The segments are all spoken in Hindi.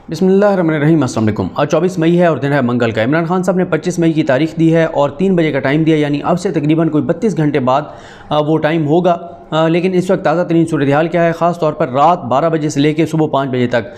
बिस्मिल्लाहिर्रहमानिर्रहीम। अस्सलाम वालेकुम। आज 24 मई है और दिन है मंगल का। इमरान खान साहब ने 25 मई की तारीख दी है और 3 बजे का टाइम दिया, यानी अब से तकरीबन कोई 32 घंटे बाद वो टाइम होगा। लेकिन इस वक्त ताज़ा तरीन सूरत हाल क्या है, ख़ास तौर पर रात 12 बजे से लेकर सुबह 5 बजे तक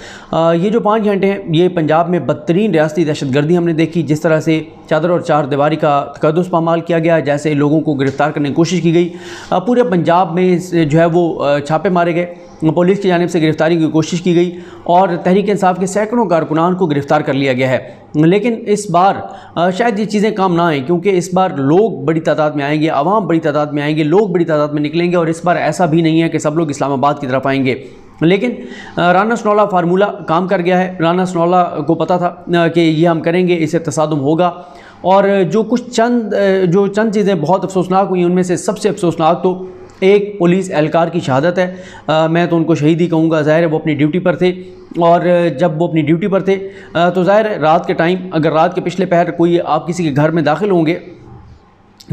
ये जो 5 घंटे हैं, ये पंजाब में बदतरीन रियासती दहशतगर्दी हमने देखी। जिस तरह से चादर और चार दीवारी का तकद्दुस पामाल किया गया, जैसे लोगों को गिरफ़्तार करने की कोशिश की गई। पूरे पंजाब में जो है वो छापे मारे गए, पुलिस की जानिब से गिरफ़्तारी की कोशिश की गई और तहरीक इंसाफ के सैकड़ों कारकुनान को गिरफ़्तार कर लिया गया है। लेकिन इस बार शायद ये चीज़ें काम ना आएँ, क्योंकि इस बार लोग बड़ी तादाद में आएंगे, आवाम बड़ी तादाद में आएंगे, लोग बड़ी तादाद में निकलेंगे। और इस बार ऐसा भी नहीं है कि सब लोग इस्लामाबाद की तरफ आएंगे। लेकिन राना सनौला फार्मूला काम कर गया है। राना सनौला को पता था कि ये हम करेंगे, इससे तसादुम होगा। और जो चंद चीज़ें बहुत अफसोसनाक हुई, उनमें से सबसे अफसोसनाक तो एक पुलिस एहलकार की शहादत है। मैं तो उनको शहीद ही कहूँगा। ज़ाहिर है वो अपनी ड्यूटी पर थे, और जब वो अपनी ड्यूटी पर थे तो ज़ाहिर है रात के टाइम, अगर रात के पिछले पहर कोई आप किसी के घर में दाखिल होंगे,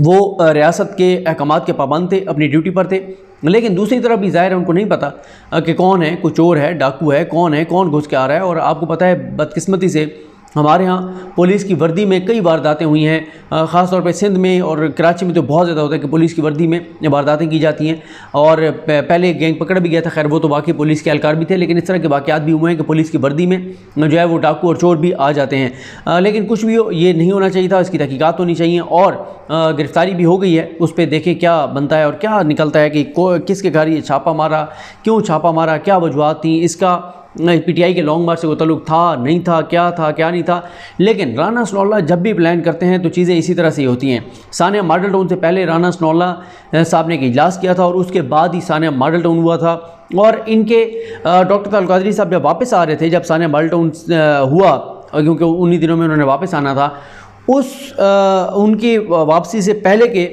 वो रियासत के अहकामात के पाबंद थे, अपनी ड्यूटी पर थे। लेकिन दूसरी तरफ भी ज़ाहिर है उनको नहीं पता कि कौन है, कोई चोर है, डाकू है, कौन घुस के आ रहा है। और आपको पता है बदकिस्मती से हमारे यहाँ पुलिस की वर्दी में कई वारदातें हुई हैं, ख़ास तौर पे सिंध में और कराची में तो बहुत ज़्यादा होता है कि पुलिस की वर्दी में वारदातें की जाती हैं। और पहले गैंग पकड़ भी गया था, खैर वो तो बाकी पुलिस के एहलकार भी थे, लेकिन इस तरह के वाक़यात भी हुए हैं कि पुलिस की वर्दी में जो है वो डाकू और चोर भी आ जाते हैं। लेकिन कुछ भी हो, ये नहीं होना चाहिए था, इसकी तहकीकात होनी चाहिए। और गिरफ़्तारी भी हो गई है, उस पर देखें क्या बनता है और क्या निकलता है कि किसके घर ये छापा मारा, क्यों छापा मारा, क्या वजूहत थी, इसका पीटीआई के लॉन्ग मार्च से वो ताल्लुक था, नहीं था, क्या नहीं था। लेकिन राना सनौला जब भी प्लान करते हैं तो चीज़ें इसी तरह से होती हैं। सानिया मॉडल टाउन से पहले राना सनौला साहब ने एक इजलास किया था और उसके बाद ही सानिया मॉडल टाउन हुआ था। और इनके डॉक्टर ताल कादरी साहब जब वापस आ रहे थे, जब सानिया मॉडल टाउन हुआ, क्योंकि उन्हीं दिनों में उन्होंने वापस आना था, उनकी वापसी से पहले के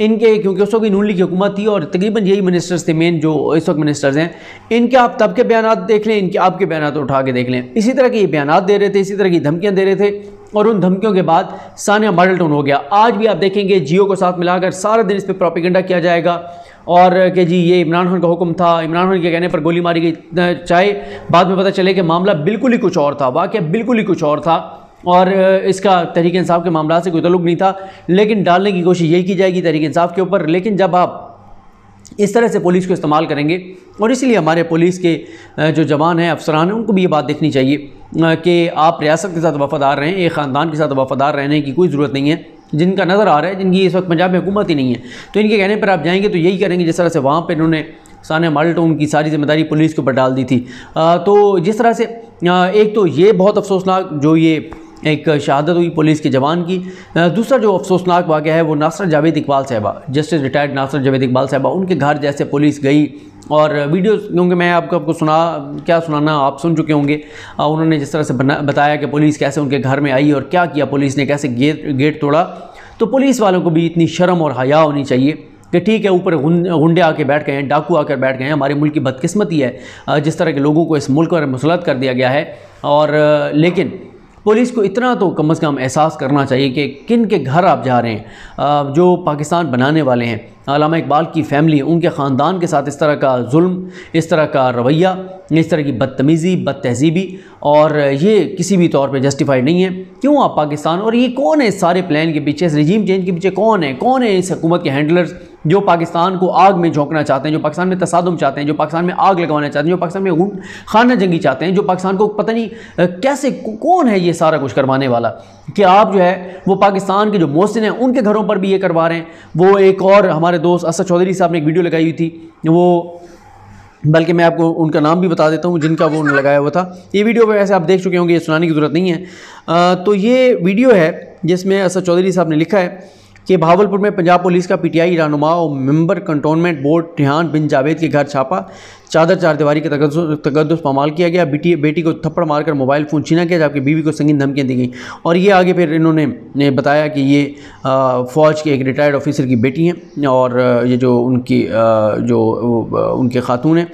इनके, क्योंकि उस वक्त नून लीग की हुकूमत थी और तकरीबन यही मिनिस्टर्स थे मेन जो इस वक्त मिनिस्टर्स हैं, इनके आप तब के बयान देख लें, इनके आपके बयान उठा के देख लें, इसी तरह के ये बयान दे रहे थे, इसी तरह की धमकियां दे रहे थे। और उन धमकियों के बाद सानिया मॉडल टाउन हो गया। आज भी आप देखेंगे जियो को साथ मिलाकर सारा दिन इस पर प्रोपेगेंडा किया जाएगा और कि जी ये इमरान खान का हुक्म था, इमरान खान के कहने पर गोली मारी गई, चाहे बाद में पता चले कि मामला बिल्कुल ही कुछ और था, वाक़या बिल्कुल ही कुछ और था और इसका तहरीक इंसाफ के मामला से कोई ताल्लुक नहीं था। लेकिन डालने की कोशिश यही की जाएगी तहरीक इंसाफ के ऊपर। लेकिन जब आप इस तरह से पुलिस को इस्तेमाल करेंगे, और इसलिए हमारे पुलिस के जो जवान हैं, अफसरान हैं, उनको भी ये बात देखनी चाहिए कि आप रियासत के साथ वफ़ादार रहें, एक ख़ानदान के साथ वफ़ादार रहने की कोई ज़रूरत नहीं है। जिनका नज़र आ रहा है, जिनकी इस वक्त पंजाब में हुकूमत ही नहीं है, तो इनके कहने पर आप जाएंगे तो यही करेंगे जिस तरह से वहाँ पर इन्होंने सानिया मॉडल टाउन की सारी जिम्मेदारी पुलिस के ऊपर डाल दी थी। तो जिस तरह से एक तो ये बहुत अफसोसनाक जो ये एक शहादत हुई पुलिस के जवान की। दूसरा जो अफसोसनाक वाक़या है वो नासर जावेद इकबाल साहबा, जस्टिस रिटायर्ड नासर जावेद इकबाल साहबा, उनके घर जैसे पुलिस गई और वीडियोस, क्योंकि मैं आपको क्या सुनाना आप सुन चुके होंगे। उन्होंने जिस तरह से बताया कि पुलिस कैसे उनके घर में आई और क्या किया पुलिस ने, कैसे गेट तोड़ा। तो पुलिस वालों को भी इतनी शर्म और हया होनी चाहिए कि ठीक है, ऊपर गुंडे आके बैठ गए हैं, डाकू आकर बैठ गए हैं। हमारे मुल्क की बदकिस्मती है जिस तरह के लोगों को इस मुल्क पर मुसलत कर दिया गया है। और लेकिन पुलिस को इतना तो कम से कम एहसास करना चाहिए कि किन के घर आप जा रहे हैं। जो पाकिस्तान बनाने वाले हैं, अल्लामा इकबाल की फ़ैमिली, उनके ख़ानदान के साथ इस तरह का जुल्म, इस तरह का रवैया, इस तरह की बदतमीज़ी, बदतहज़ीबी, और ये किसी भी तौर पे जस्टिफाइड नहीं है। क्यों आप पाकिस्तान, और ये कौन है इस सारे प्लान के पीछे, इस रजीम चेंज के पीछे कौन है इस हुकूमत के हैंडलर्स जो पाकिस्तान को आग में झोंकना चाहते हैं, जो पाकिस्तान में तसादुम चाहते हैं, जो पाकिस्तान में आग लगवाना चाहते हैं, जो पाकिस्तान में खाना जंगी चाहते हैं, जो पाकिस्तान को पता नहीं कैसे, कौन है ये सारा कुछ करवाने वाला कि आप जो है वो पाकिस्तान के जो मोहसिन हैं उनके घरों पर भी ये करवा रहे हैं। वो एक और हमारे दोस्त असद चौधरी साहब ने एक वीडियो लगाई हुई थी, वो बल्कि मैं आपको उनका नाम भी बता देता हूँ जिनका वो उन्होंने लगाया हुआ था। ये वीडियो वैसे आप देख चुके होंगे, ये सुनाने की ज़रूरत नहीं है। तो ये वीडियो है जिसमें असद चौधरी साहब ने लिखा है कि भावलपुर में पंजाब पुलिस का पीटीआई रहनुमा और मेंबर कंटोनमेंट बोर्ड रेहान बिन जावेद के घर छापा, चादर चार दीवारी का तकद्दुस पामाल किया गया, बेटी को थप्पड़ मारकर मोबाइल फ़ोन छीना गया, जबकि बीवी को संगीन धमकियाँ दी गई। और ये आगे फिर इन्होंने बताया कि ये फ़ौज के एक रिटायर्ड ऑफिसर की बेटी हैं और ये जो उनके खातून हैं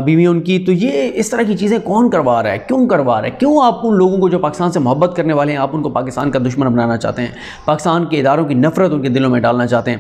बीवी उनकी। तो ये इस तरह की चीज़ें कौन करवा रहा है, क्यों करवा रहा है, क्यों आप उन लोगों को जो पाकिस्तान से मोहब्बत करने वाले हैं आप उनको पाकिस्तान का दुश्मन बनाना चाहते हैं, पाकिस्तान के इदारों की नफ़रत उनके दिलों में डालना चाहते हैं।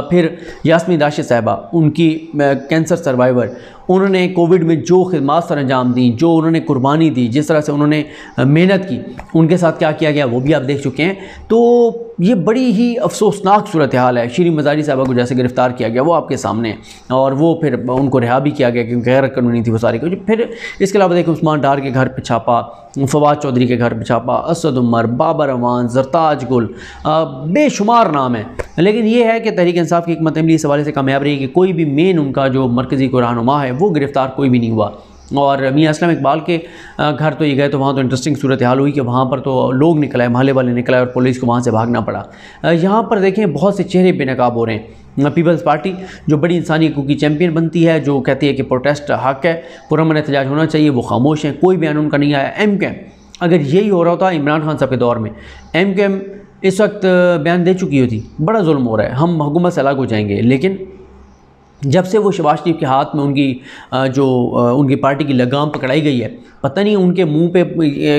फिर यास्मीन राशिद साहिबा, उनकी कैंसर सर्वाइवर, उन्होंने कोविड में जो खिदमत सर अंजाम दी, जो उन्होंने कुर्बानी दी, जिस तरह से उन्होंने मेहनत की, उनके साथ क्या किया गया वो भी आप देख चुके हैं। तो ये बड़ी ही अफसोसनाक सूरत हाल है। शिरीन मज़ारी साहबा को जैसे गिरफ़्तार किया गया वो आपके सामने है, और वो फिर उनको रिहा भी किया गया क्योंकि गैर कानूनी थी वो सारी कुछ। फिर इसके अलावा देखो उस्मान डार के घर पर छापा, फवाद चौधरी के घर पर छापा, असद उमर, बाबर अमान, जरताज गुल, बेशुमार नाम है। लेकिन ये है कि तहरीक इंसाफ की हिकमत अमली इस हवाले से कामयाब रही कि कोई भी मेन उनका जो मरकज़ी को रहनुमा है वो गिरफ़्तार कोई भी नहीं हुआ। और मियां असलम इकबाल के घर तो ये गए तो वहाँ तो इंटरेस्टिंग सूरत हाल हुई कि वहाँ पर तो लोग निकल आए, मोहल्ले वाले निकल आए और पुलिस को वहाँ से भागना पड़ा। यहाँ पर देखें बहुत से चेहरे बेनकाब हो रहे हैं। पीपल्स पार्टी जो बड़ी इंसानी हकूक़ की चैम्पियन बनती है, जो कहती है कि प्रोटेस्ट हक है, पुरअमन एहतजाज होना चाहिए, वो खामोश हैं, कोई बयान उनका नहीं आया। MKM अगर यही हो रहा होता इमरान खान साहब के दौर में, MKM इस वक्त बयान दे चुकी होती, बड़ा जुल्म हो रहा है, हम हुकूमत से अलग हो जाएंगे। लेकिन जब से वो शहबाज शरीफ के हाथ में उनकी पार्टी की लगाम पकड़ाई गई है, पता नहीं उनके मुंह पे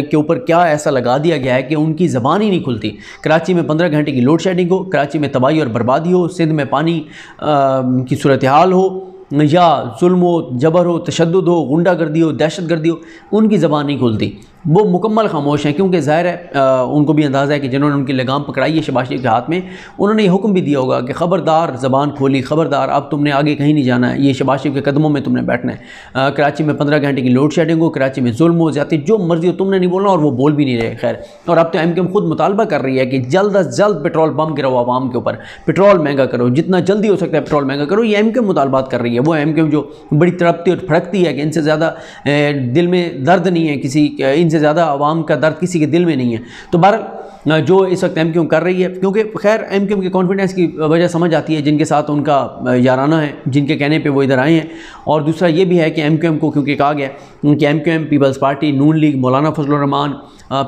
के ऊपर क्या ऐसा लगा दिया गया है कि उनकी ज़बान ही नहीं खुलती। कराची में 15 घंटे की लोड शेडिंग हो, कराची में तबाही और बर्बादी हो, सिंध में पानी की सूरत हाल हो, या जुल्म हो, जबर हो, तशद्दुद हो, गुंडागर्दी हो, दहशतगर्दी हो, उनकी ज़बान नहीं खुलती। वो मुकम्मल खामोश हैं क्योंकि ज़ाहिर है उनको भी अंदाज़ा है कि जिन्होंने उनकी लगाम पकड़ाई है शहबाज शरीफ के हाथ में, उन्होंने ये हुक्म भी दिया होगा कि ख़बरदार ज़बान खोली, ख़बरदार अब तुमने आगे कहीं नहीं जाना है, ये शहबाज शरीफ के कदमों में तुमने बैठना है। कराची में 15 घंटे की लोड शेडिंग हो, कराची में जुल्म हो, ज़्यादती, जो मर्ज़ी हो तुमने नहीं बोलना, और वो बोल भी नहीं रहे। खैर, और अब तो MKM खुद मुतालबा कर रही है कि जल्द अज जल्द पेट्रोल बम गिराओ आवाम के ऊपर, पेट्रोल महंगा करो, जितना जल्दी हो सकता है पेट्रोल महंगा करो। ये MKM मुतालबात कर रही है। वो MKM जो बड़ी तड़पती और फड़कती है कि इनसे ज़्यादा दिल में दर्द नहीं है किसी, इनसे ज़्यादा आवाम का दर्द किसी के दिल में नहीं है। तो बहरहाल जो इस वक्त MKM कर रही है, क्योंकि खैर MKM के कॉन्फिडेंस की वजह समझ आती है जिनके साथ उनका याराना है, जिनके कहने पे वो इधर आए हैं। और दूसरा ये भी है कि MKM को क्योंकि कहा गया कि MKM, पीपल्स पार्टी, नून लीग, मौलाना फजलुर रहमान,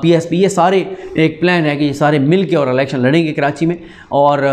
PSP, ये सारे एक प्लान है कि ये सारे मिल के और इलेक्शन लड़ेंगे कराची में। और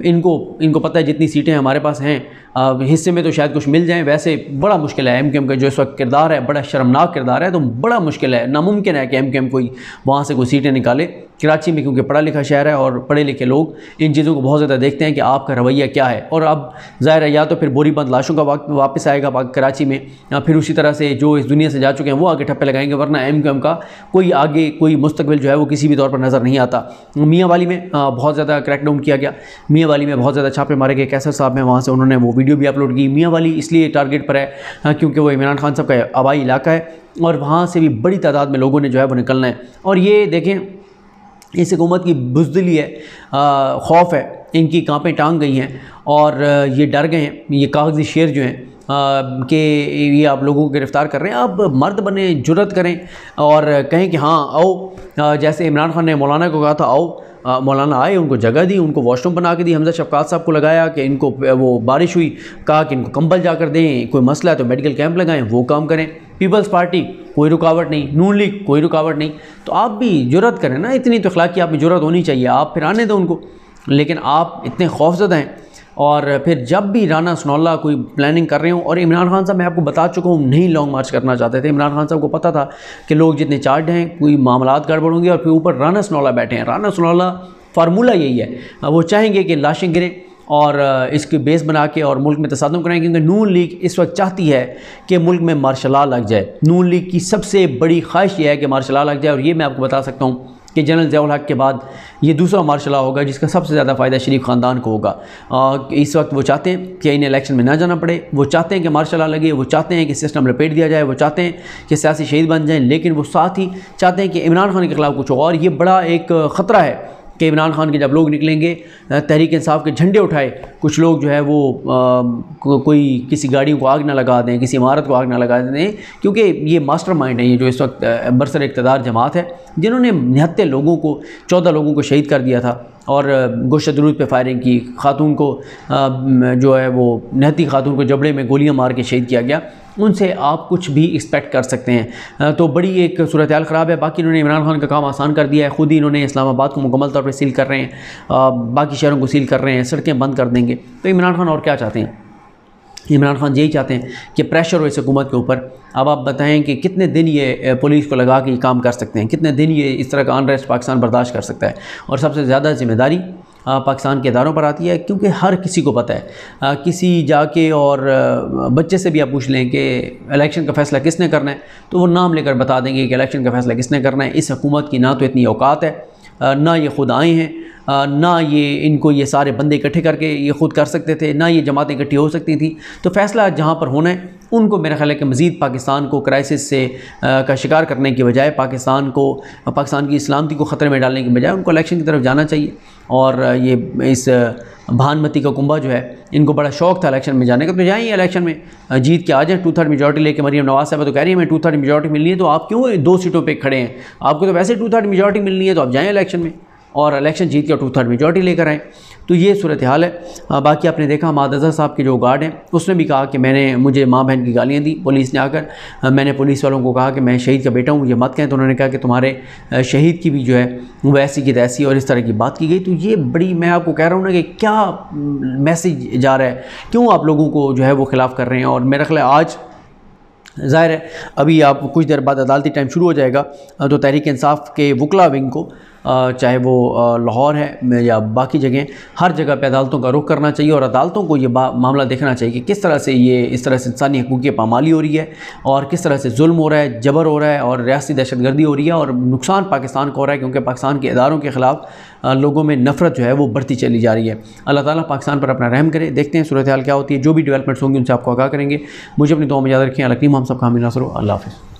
इनको पता है जितनी सीटें हमारे पास हैं हिस्से में तो शायद कुछ मिल जाएं। वैसे बड़ा मुश्किल है MKM का जो इस वक्त किरदार है, बड़ा शर्मनाक किरदार है। तो बड़ा मुश्किल है, नामुमकिन है कि MKM कोई वहाँ से कोई सीटें निकाले कराची में, क्योंकि पढ़ा लिखा शहर है और पढ़े लिखे लोग इन चीज़ों को बहुत ज़्यादा देखते हैं कि आपका रवैया क्या है। और अब ज़ाहिर है या तो फिर बोरी बंद लाशों का वक्त वापस आएगा कराची में, या फिर उसी तरह से जो इस दुनिया से जा चुके हैं वो आगे ठप्पे लगाएंगे, वरना MKM का कोई आगे कोई मुस्तकबिल जो है वो किसी भी तौर पर नज़र नहीं आता। मियाँ वाली में बहुत ज़्यादा क्रैकडाउन किया गया, मियाँ वाली में बहुत ज़्यादा छापे मारे गए। कैसर साहब में वहाँ से उन्होंने वो वीडियो भी अपलोड की। मियाँ वाली इसलिए टारगेट पर है क्योंकि वो इमरान खान साहब का आबाई इलाका है और वहाँ से भी बड़ी तादाद में लोगों ने जो है वो निकलना है। और ये देखें इस हुकूमत की बुज़दिली है, खौफ है, इनकी कांपें टांग गई हैं और ये डर गए हैं, ये कागज़ी शेर जो हैं कि ये आप लोगों को गिरफ़्तार कर रहे हैं। आप मर्द बने, जुर्रत करें और कहें कि हाँ आओ। जैसे इमरान खान ने मौलाना को कहा था आओ, मौलाना आए, उनको जगह दी, उनको वॉशरूम बना के दी। हमजा शफकात साहब को लगाया कि इनको वो बारिश हुई, कहा कि इनको कंबल जाकर दें, कोई मसला है तो मेडिकल कैंप लगाएं, वो काम करें। पीपल्स पार्टी कोई रुकावट नहीं, नून लीग कोई रुकावट नहीं। तो आप भी जुर्रत करें ना, इतनी तो अखलाक की आप में जुर्रत होनी चाहिए, आप फिर आने दो उनको। लेकिन आप इतने खौफज़दा हैं। और फिर जब भी राना सनौल्ला कोई प्लानिंग कर रहे हो, और इमरान खान साहब मैं आपको बता चुका हूँ नहीं लॉन्ग मार्च करना चाहते थे। इमरान खान साहब को पता था कि लोग जितने चार्ज हैं कोई मामलात गड़बड़ होंगे, और फिर ऊपर राना सनौल्ला बैठे हैं। राना सनौल्ला फार्मूला यही है, वो चाहेंगे कि लाशें गिरें और इसके बेस बना के और मुल्क में तसादुम कराएंगे, क्योंकि नून लीग इस वक्त चाहती है कि मुल्क में मार्शल लॉ लग जाए। नून लीग की सबसे बड़ी ख्वाहिश ये है कि मार्शल लॉ लग जाए। और ये मैं आपको बता सकता हूँ कि जनरल ज़िया उल हक के बाद ये दूसरा मार्शल लॉ होगा जिसका सबसे ज़्यादा फ़ायदा शरीफ ख़ानदान को होगा। इस वक्त वो चाहते हैं कि इन्हें इलेक्शन में ना जाना पड़े, वो चाहते हैं कि मार्शल लॉ लगे, वो चाहते हैं कि सिस्टम लपेट दिया जाए, वो चाहते हैं कि सियासी शहीद बन जाएँ, लेकिन वो साथ ही चाहते हैं कि इमरान खान के ख़िलाफ़ कुछ हो। और ये बड़ा एक ख़तरा है कि इमरान खान के जब लोग निकलेंगे तहरीक इंसाफ के झंडे उठाए, कुछ लोग जो है वो कोई किसी गाड़ियों को आग ना लगा दें, किसी इमारत को आग ना लगा दें, क्योंकि ये मास्टरमाइंड है, ये जो इस वक्त बरसर इक़्तिदार जमात है, जिन्होंने 79 लोगों को 14 लोगों को शहीद कर दिया था और गोश्त दरूद पे फायरिंग की, खातून को जो है वो नहती खातून को जबड़े में गोलियां मार के शहीद किया गया। उनसे आप कुछ भी एक्सपेक्ट कर सकते हैं। तो बड़ी एक सूरत हाल ख़राब है। बाकी इन्होंने इमरान खान का काम आसान कर दिया है, ख़ुद ही इन्होंने इस्लामाबाद को मुकम्मल तौर पर सील कर रहे हैं, बाकी शहरों को सील कर रहे हैं, सड़कें बंद कर देंगे। तो इमरान खान और क्या चाहते हैं? इमरान खान यही चाहते हैं कि प्रेशर हो इस हुकूमत के ऊपर। अब आप बताएं कि कितने दिन ये पुलिस को लगा के काम कर सकते हैं, कितने दिन ये इस तरह का अनरेस्ट पाकिस्तान बर्दाश्त कर सकता है। और सबसे ज़्यादा ज़िम्मेदारी पाकिस्तान के इदारों पर आती है, क्योंकि हर किसी को पता है। किसी जाके और बच्चे से भी आप पूछ लें कि इलेक्शन का फ़ैसला किसने करना है, तो वो नाम लेकर बता देंगे कि इलेक्शन का फ़ैसला किसने करना है। इस हुकूमत की ना तो इतनी औकात है, ना ये खुद आए हैं, ना ये इनको ये सारे बंदे इकट्ठे करके ये ख़ुद कर सकते थे, ना ये जमातें इकट्ठी हो सकती थी। तो फ़ैसला जहाँ पर होना है उनको मेरा ख्याल है कि मज़ीद पाकिस्तान को क्राइसिस से का शिकार करने की बजाय, पाकिस्तान की सलामती को ख़तरे में डालने की बजाय उनको इलेक्शन की तरफ जाना चाहिए। और ये इस भानमती का कुंभा जो है, इनको बड़ा शौक़ था इलेक्शन में जाने का, तो जाइए इलेक्शन में जीत के आ जाए। 2/3 मेजॉरिटी लेके मरीम नवाज़ साहब तो कह रही है मैं 2/3 मेजॉरिटी मिलनी है, तो आप क्यों 2 सीटों पे खड़े हैं? आपको तो वैसे 2/3 मेजॉरिटी मिलनी है, तो आप जाएँ इलेक्शन में और इलेक्शन जीत के 2/3 मेजॉरिटी लेकर आएँ। तो ये सूरत हाल है। बाकी आपने देखा माद अज़हर साहब के जो गार्ड हैं, उसने भी कहा कि मुझे माँ बहन की गालियाँ दी पुलिस ने आकर। मैंने पुलिस वालों को कहा कि मैं शहीद का बेटा हूँ, ये मत कहें। तो उन्होंने कहा कि तुम्हारे शहीद की भी जो है वो ऐसी की तैसी, और इस तरह की बात की गई। तो ये बड़ी, मैं आपको कह रहा हूँ ना कि क्या मैसेज जा रहा है, क्यों आप लोगों को जो है वो ख़िलाफ़ कर रहे हैं। और मेरा ख्याल है आज ज़ाहिर है अभी आप कुछ देर बाद अदालती टाइम शुरू हो जाएगा, तो तहरीक इंसाफ के वकला विंग को, चाहे वो लाहौर है या बाकी जगह, हर जगह पे अदालतों का रुख करना चाहिए और अदालतों को ये मामला देखना चाहिए कि किस तरह से इस तरह से इंसानी हकूक़ की पामाली हो रही है और किस तरह से जुल्म हो रहा है, जबर हो रहा है और रियासती दहशतगर्दी हो रही है, और नुकसान पाकिस्तान को हो रहा है, क्योंकि पाकिस्तान के इदारों के ख़िलाफ़ लोगों में नफ़रत जो है वो बढ़ती चली जा रही है। अल्लाह ताला पाकिस्तान पर अपना रहम करे। देखते हैं सूरत हाल क्या होती है, जो भी डेवलपमेंट्स होंगी उनसे आपको आगाह करेंगे। मुझे अपनी दुआ में याद रखें। अल्लाह हम सब का हामी नासर हो। अल्लाह हाफ़िज़।